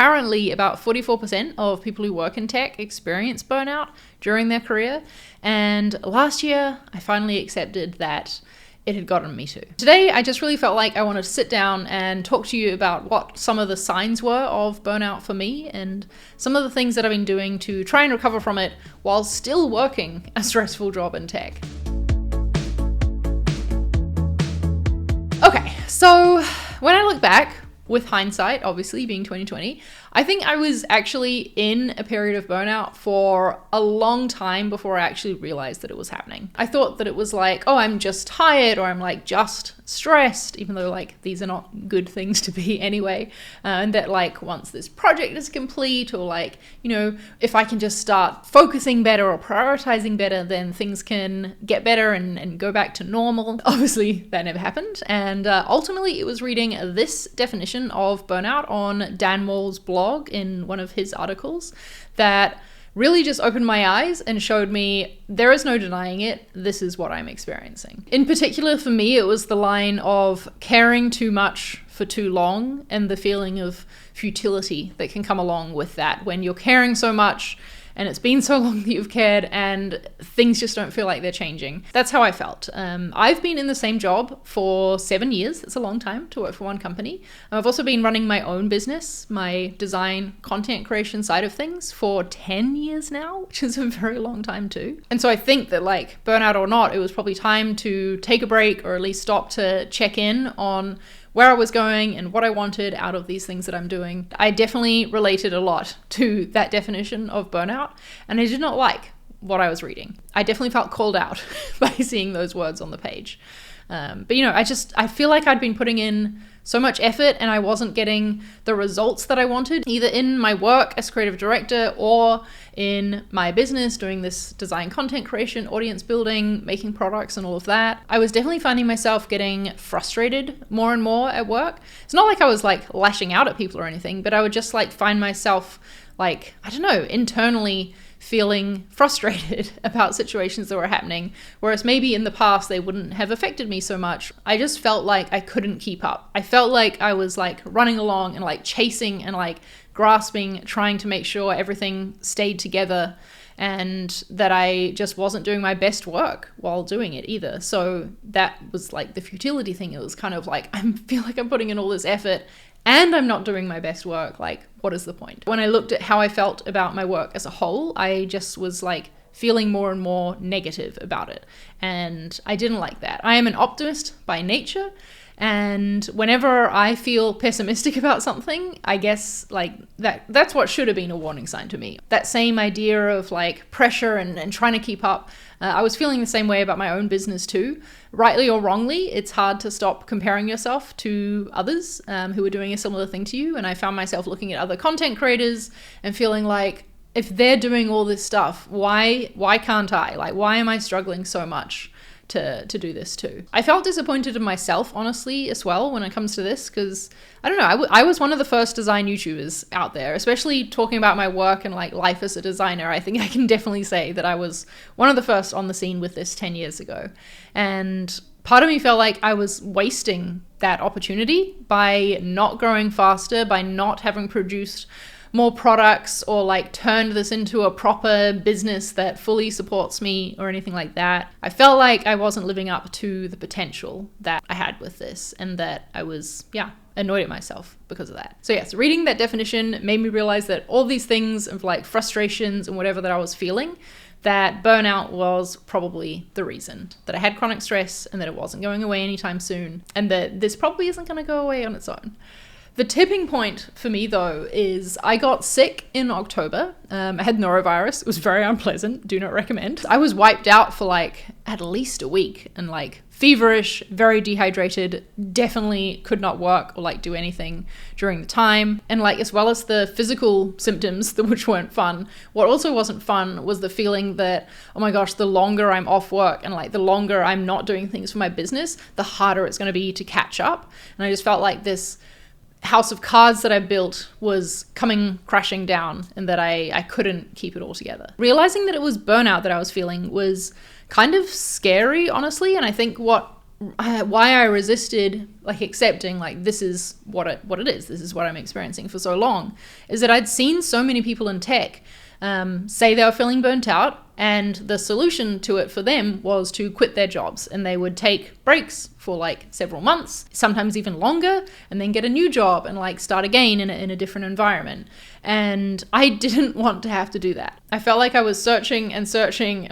apparently about 44% of people who work in tech experience burnout during their career. And last year, I finally accepted that it had gotten me too. Today, I just really felt like I wanted to sit down and talk to you about what some of the signs were of burnout for me and some of the things that I've been doing to try and recover from it while still working a stressful job in tech. Okay, so when I look back, with hindsight, obviously being 2020, I think I was actually in a period of burnout for a long time before I actually realized that it was happening. I thought that it was like, oh, I'm just tired, or I'm like just stressed, even though like these are not good things to be anyway. And that like once this project is complete, or like, you know, if I can just start focusing better or prioritizing better, then things can get better and go back to normal. Obviously that never happened. And ultimately it was reading this definition of burnout on Dan Moll's blog in one of his articles that really just opened my eyes and showed me there is no denying it. This is what I'm experiencing. In particular for me, it was the line of caring too much for too long and the feeling of futility that can come along with that when you're caring so much and it's been so long that you've cared and things just don't feel like they're changing. That's how I felt. I've been in the same job for 7 years. It's a long time to work for one company. I've also been running my own business, my design content creation side of things, for 10 years now, which is a very long time too. And so I think that like burnout or not, it was probably time to take a break or at least stop to check in on where I was going and what I wanted out of these things that I'm doing. I definitely related a lot to that definition of burnout, and I did not like what I was reading. I definitely felt called out by seeing those words on the page. But you know, I feel like I'd been putting in so much effort and I wasn't getting the results that I wanted, either in my work as creative director or in my business doing this design content creation, audience building, making products and all of that. I was definitely finding myself getting frustrated more and more at work. It's not like I was like lashing out at people or anything, but I would just like find myself like, I don't know, internally feeling frustrated about situations that were happening, whereas maybe in the past they wouldn't have affected me so much. I just felt like I couldn't keep up. I felt like I was like running along and like chasing and like grasping, trying to make sure everything stayed together, and that I just wasn't doing my best work while doing it either. So that was like the futility thing. It was kind of like, I feel like I'm putting in all this effort and I'm not doing my best work. Like, what is the point? When I looked at how I felt about my work as a whole, I just was like feeling more and more negative about it. And I didn't like that. I am an optimist by nature. And whenever I feel pessimistic about something, I guess like that's what should have been a warning sign to me. That same idea of like pressure and trying to keep up. I was feeling the same way about my own business too. Rightly or wrongly, it's hard to stop comparing yourself to others who are doing a similar thing to you. And I found myself looking at other content creators and feeling like, if they're doing all this stuff, why can't I? Like, why am I struggling so much to do this too? I felt disappointed in myself, honestly, as well, when it comes to this, because I don't know, I was one of the first design YouTubers out there, especially talking about my work and like life as a designer. I think I can definitely say that I was one of the first on the scene with this 10 years ago. And part of me felt like I was wasting that opportunity by not growing faster, by not having produced more products or like turned this into a proper business that fully supports me or anything like that. I felt like I wasn't living up to the potential that I had with this, and that I was, annoyed at myself because of that. So yes, reading that definition made me realize that all these things of like frustrations and whatever that I was feeling, that burnout was probably the reason. That I had chronic stress and that it wasn't going away anytime soon, and that this probably isn't going to go away on its own. The tipping point for me, though, is I got sick in October. I had norovirus. It was very unpleasant. Do not recommend. I was wiped out for like at least a week and like feverish, very dehydrated, definitely could not work or like do anything during the time. And like, as well as the physical symptoms, which weren't fun, what also wasn't fun was the feeling that, oh my gosh, the longer I'm off work and like the longer I'm not doing things for my business, the harder it's going to be to catch up. And I just felt like this house of cards that I built was coming crashing down, and that I couldn't keep it all together. Realizing that it was burnout that I was feeling was kind of scary, honestly. And I think what why I resisted like accepting like this is what it is, this is what I'm experiencing for so long, is that I'd seen so many people in tech say they were feeling burnt out, and the solution to it for them was to quit their jobs, and they would take breaks for like several months, sometimes even longer, and then get a new job and like start again in a different environment. And I didn't want to have to do that. I felt like I was searching and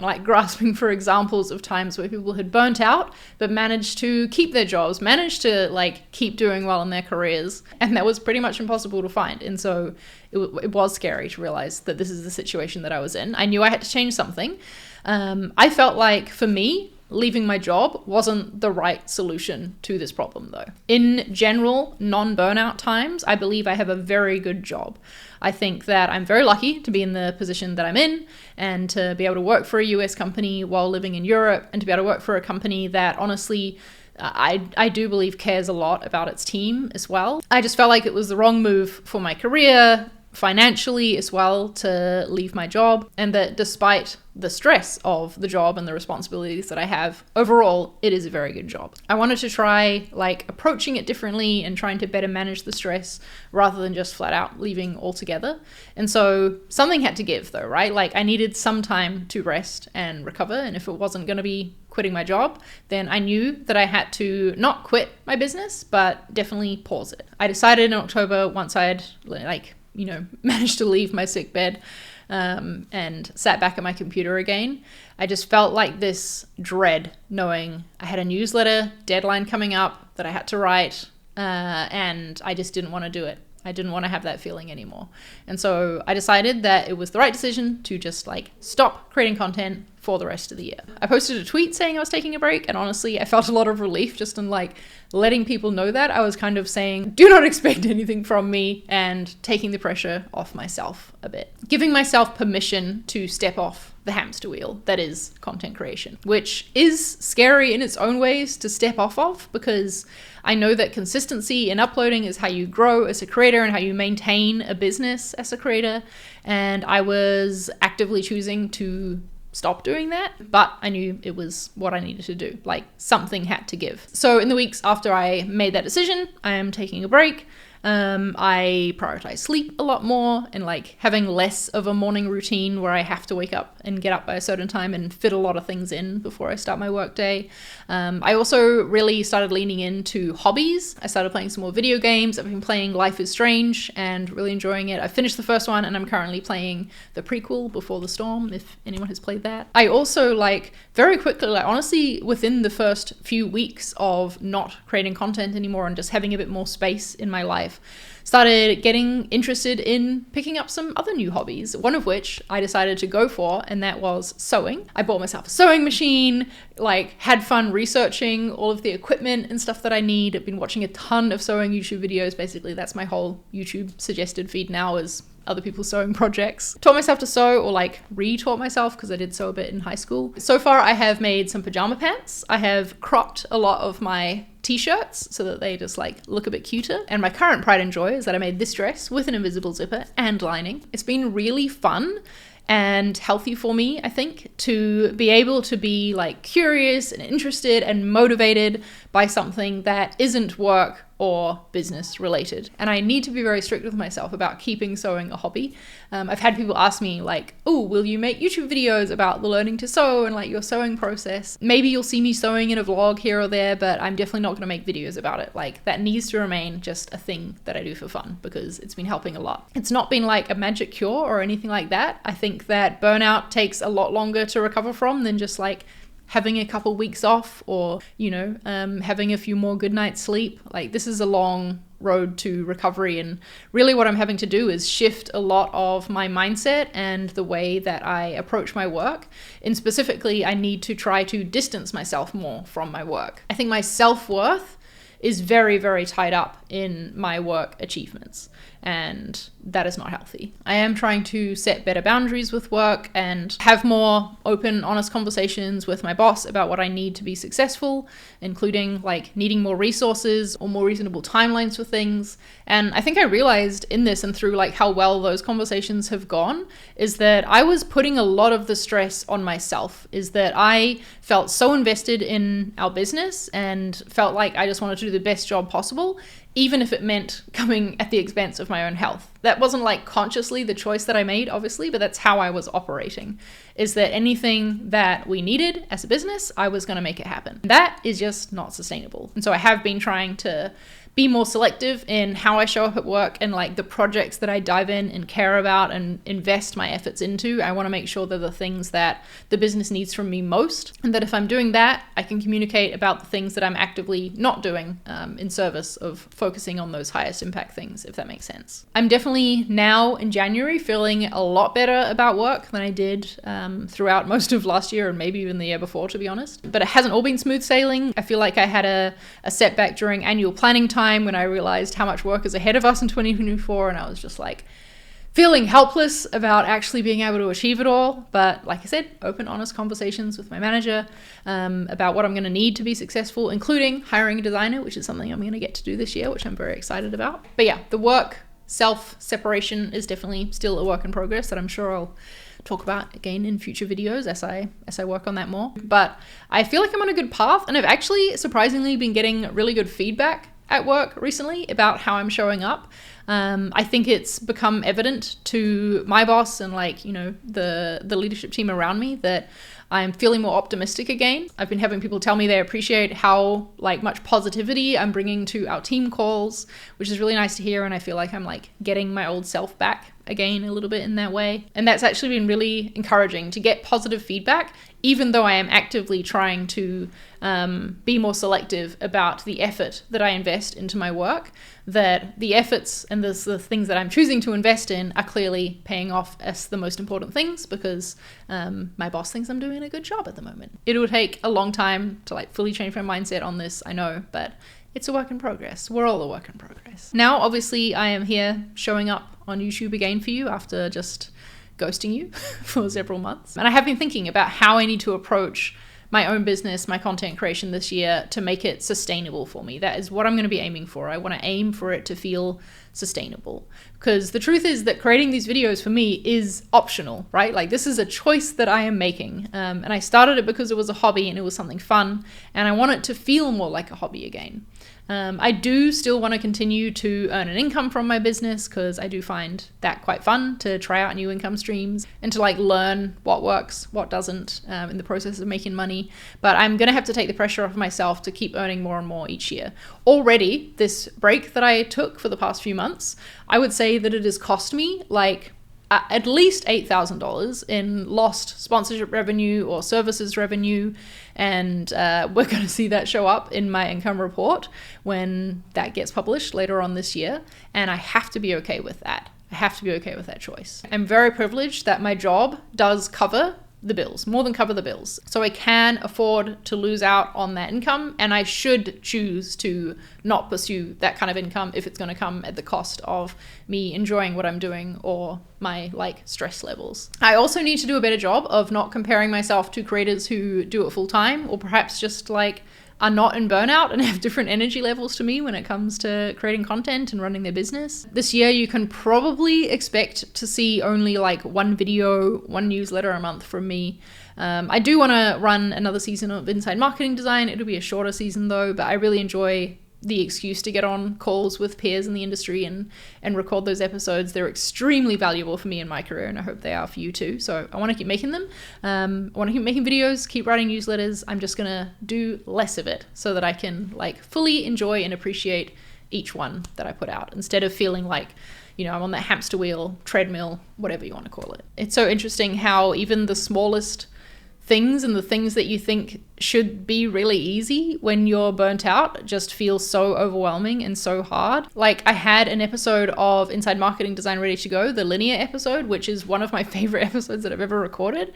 like grasping for examples of times where people had burnt out but managed to keep their jobs, managed to like keep doing well in their careers, and that was pretty much impossible to find. And so it was scary to realize that this is the situation that I was in. I knew I had to change something. I felt like for me, leaving my job wasn't the right solution to this problem though. In general, non-burnout times, I believe I have a very good job. I think that I'm very lucky to be in the position that I'm in and to be able to work for a US company while living in Europe, and to be able to work for a company that honestly, I do believe cares a lot about its team as well. I just felt like it was the wrong move for my career, financially as well, to leave my job, and that despite the stress of the job and the responsibilities that I have, overall it is a very good job. I wanted to try like approaching it differently and trying to better manage the stress rather than just flat out leaving altogether. And so something had to give though, right? Like I needed some time to rest and recover, and if it wasn't going to be quitting my job, then I knew that I had to not quit my business, but definitely pause it. I decided in October, once I had managed to leave my sick bed and sat back at my computer again, I just felt like this dread knowing I had a newsletter deadline coming up that I had to write, and I just didn't want to do it. I didn't want to have that feeling anymore. And so I decided that it was the right decision to just like stop creating content for the rest of the year. I posted a tweet saying I was taking a break, and honestly, I felt a lot of relief just in like letting people know that. I was kind of saying, do not expect anything from me, and taking the pressure off myself a bit. Giving myself permission to step off the hamster wheel that is content creation, which is scary in its own ways to step off of, because I know that consistency in uploading is how you grow as a creator and how you maintain a business as a creator. And I was actively choosing to stop doing that, but I knew it was what I needed to do. Like something had to give. So in the weeks after I made that decision, I am taking a break. I prioritize sleep a lot more, and like having less of a morning routine where I have to wake up and get up by a certain time and fit a lot of things in before I start my work day. I also really started leaning into hobbies. I started playing some more video games. I've been playing Life is Strange and really enjoying it. I finished the first one, and I'm currently playing the prequel, Before the Storm, if anyone has played that. I also like very quickly, like honestly within the first few weeks of not creating content anymore and just having a bit more space in my life, started getting interested in picking up some other new hobbies, one of which I decided to go for, and that was sewing. I bought myself a sewing machine, like had fun researching all of the equipment and stuff that I need. I've been watching a ton of sewing YouTube videos. Basically, that's my whole YouTube suggested feed now, is other people's sewing projects. Taught myself to sew, or like re-taught myself, because I did sew a bit in high school. So far I have made some pajama pants. I have cropped a lot of my t-shirts so that they just like look a bit cuter. And my current pride and joy is that I made this dress with an invisible zipper and lining. It's been really fun and healthy for me, I think, to be able to be like curious and interested and motivated by something that isn't work or business related. And I need to be very strict with myself about keeping sewing a hobby. I've had people ask me like, oh, will you make YouTube videos about the learning to sew and like your sewing process? Maybe you'll see me sewing in a vlog here or there, but I'm definitely not going to make videos about it. Like that needs to remain just a thing that I do for fun, because it's been helping a lot. It's not been like a magic cure or anything like that. I think that burnout takes a lot longer to recover from than just like having a couple weeks off, or, having a few more good nights sleep. Like this is a long road to recovery, and really what I'm having to do is shift a lot of my mindset and the way that I approach my work. And specifically, I need to try to distance myself more from my work. I think my self-worth is very, very tied up in my work achievements. and that is not healthy. I am trying to set better boundaries with work and have more open, honest conversations with my boss about what I need to be successful, including like needing more resources or more reasonable timelines for things. And I think I realized in this and through like how well those conversations have gone is that I was putting a lot of the stress on myself, is that I felt so invested in our business and felt like I just wanted to do the best job possible, even if it meant coming at the expense of my own health. That wasn't like consciously the choice that I made, obviously, but that's how I was operating, is that anything that we needed as a business, I was going to make it happen. That is just not sustainable. And so I have been trying to be more selective in how I show up at work and like the projects that I dive in and care about and invest my efforts into. I want to make sure they're the things that the business needs from me most, and that if I'm doing that, I can communicate about the things that I'm actively not doing in service of focusing on those highest impact things, if that makes sense. I'm definitely now in January feeling a lot better about work than I did throughout most of last year and maybe even the year before, to be honest. But it hasn't all been smooth sailing. I feel like I had a setback during annual planning time when I realized how much work is ahead of us in 2024, and I was just like feeling helpless about actually being able to achieve it all. But like I said, open, honest conversations with my manager about what I'm going to need to be successful, including hiring a designer, which is something I'm going to get to do this year, which I'm very excited about. But yeah, the work self-separation is definitely still a work in progress that I'm sure I'll talk about again in future videos as I work on that more. But I feel like I'm on a good path, and I've actually surprisingly been getting really good feedback at work recently about how I'm showing up. I think it's become evident to my boss and like, you know, the leadership team around me that I'm feeling more optimistic again. I've been having people tell me they appreciate how like much positivity I'm bringing to our team calls, which is really nice to hear. And I feel like I'm like getting my old self back again a little bit in that way. And that's actually been really encouraging to get positive feedback, even though I am actively trying to be more selective about the effort that I invest into my work, that the efforts and the things that I'm choosing to invest in are clearly paying off as the most important things, because my boss thinks I'm doing a good job at the moment. It will take a long time to like fully change my mindset on this, I know, but it's a work in progress. We're all a work in progress. Now, obviously, I am here showing up on YouTube again for you after just ghosting you for several months. And I have been thinking about how I need to approach my own business, my content creation this year to make it sustainable for me. That is what I'm going to be aiming for. I want to aim for it to feel sustainable, because the truth is that creating these videos for me is optional, right? Like this is a choice that I am making. And I started it because it was a hobby and it was something fun, and I want it to feel more like a hobby again. I do still want to continue to earn an income from my business, because I do find that quite fun to try out new income streams and to like learn what works, what doesn't in the process of making money. But I'm going to have to take the pressure off myself to keep earning more and more each year. Already, this break that I took for the past few months, I would say that it has cost me like at least $8,000 in lost sponsorship revenue or services revenue. And we're going to see that show up in my income report when that gets published later on this year. And I have to be okay with that. I have to be okay with that choice. I'm very privileged that my job does cover the bills, more than cover the bills. So I can afford to lose out on that income, and I should choose to not pursue that kind of income if it's going to come at the cost of me enjoying what I'm doing or my like stress levels. I also need to do a better job of not comparing myself to creators who do it full time, or perhaps just like are not in burnout and have different energy levels to me when it comes to creating content and running their business. This year, you can probably expect to see only like one video, one newsletter a month from me. I do want to run another season of Inside Marketing Design. It'll be a shorter season though, but I really enjoy the excuse to get on calls with peers in the industry and record those episodes. They're extremely valuable for me in my career, and I hope they are for you too. So I want to keep making them. I want to keep making videos, keep writing newsletters. I'm just going to do less of it so that I can like fully enjoy and appreciate each one that I put out, instead of feeling like, you know, I'm on that hamster wheel, treadmill, whatever you want to call it. It's so interesting how even the smallest things and the things that you think should be really easy when you're burnt out just feel so overwhelming and so hard. Like I had an episode of Inside Marketing Design ready to go, the linear episode, which is one of my favorite episodes that I've ever recorded.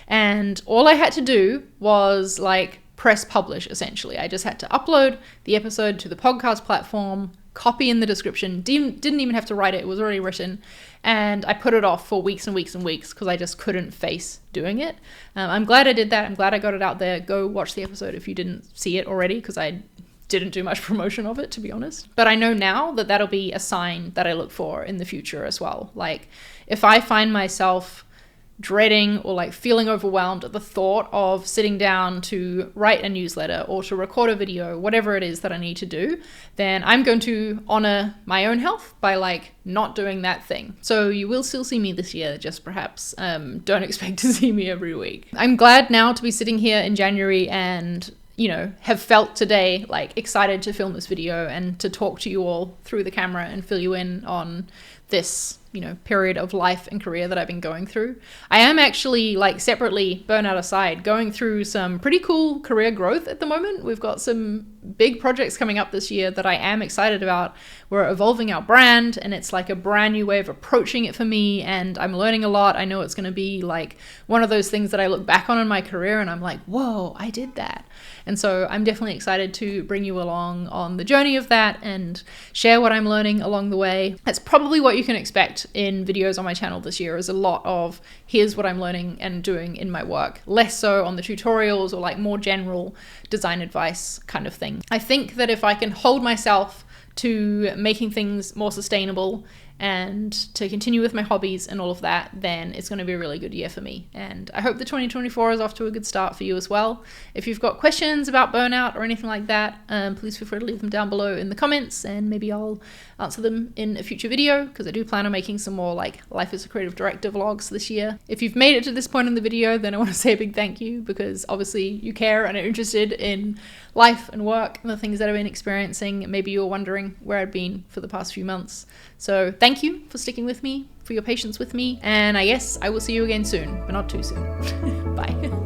And all I had to do was like press publish, essentially. I just had to upload the episode to the podcast platform, copy in the description. Didn't even have to write it. It was already written. And I put it off for weeks and weeks and weeks because I just couldn't face doing it. I'm glad I did that. I'm glad I got it out there. Go watch the episode if you didn't see it already, because I didn't do much promotion of it, to be honest. But I know now that that'll be a sign that I look for in the future as well. Like, if I find myself dreading or like feeling overwhelmed at the thought of sitting down to write a newsletter or to record a video, whatever it is that I need to do, then I'm going to honor my own health by like not doing that thing. So you will still see me this year, just perhaps don't expect to see me every week. I'm glad now to be sitting here in January and, you know, have felt today like excited to film this video and to talk to you all through the camera and fill you in on this, you know, period of life and career that I've been going through. I am actually, like, separately, burnout aside, going through some pretty cool career growth at the moment. We've got some big projects coming up this year that I am excited about. We're evolving our brand, and it's like a brand new way of approaching it for me, and I'm learning a lot. I know it's going to be like one of those things that I look back on in my career and I'm like, whoa, I did that. And so I'm definitely excited to bring you along on the journey of that and share what I'm learning along the way. That's probably what you can expect in videos on my channel this year, is a lot of here's what I'm learning and doing in my work, less so on the tutorials or like more general design advice kind of thing. I think that if I can hold myself to making things more sustainable and to continue with my hobbies and all of that, then it's going to be a really good year for me. And I hope the 2024 is off to a good start for you as well. If you've got questions about burnout or anything like that, please feel free to leave them down below in the comments, and maybe I'll answer them in a future video, because I do plan on making some more like Life as a Creative Director vlogs this year. If you've made it to this point in the video, then I want to say a big thank you, because obviously you care and are interested in life and work and the things that I've been experiencing. Maybe you're wondering where I've been for the past few months. So thank you for sticking with me, for your patience with me, and I guess I will see you again soon, but not too soon. Bye.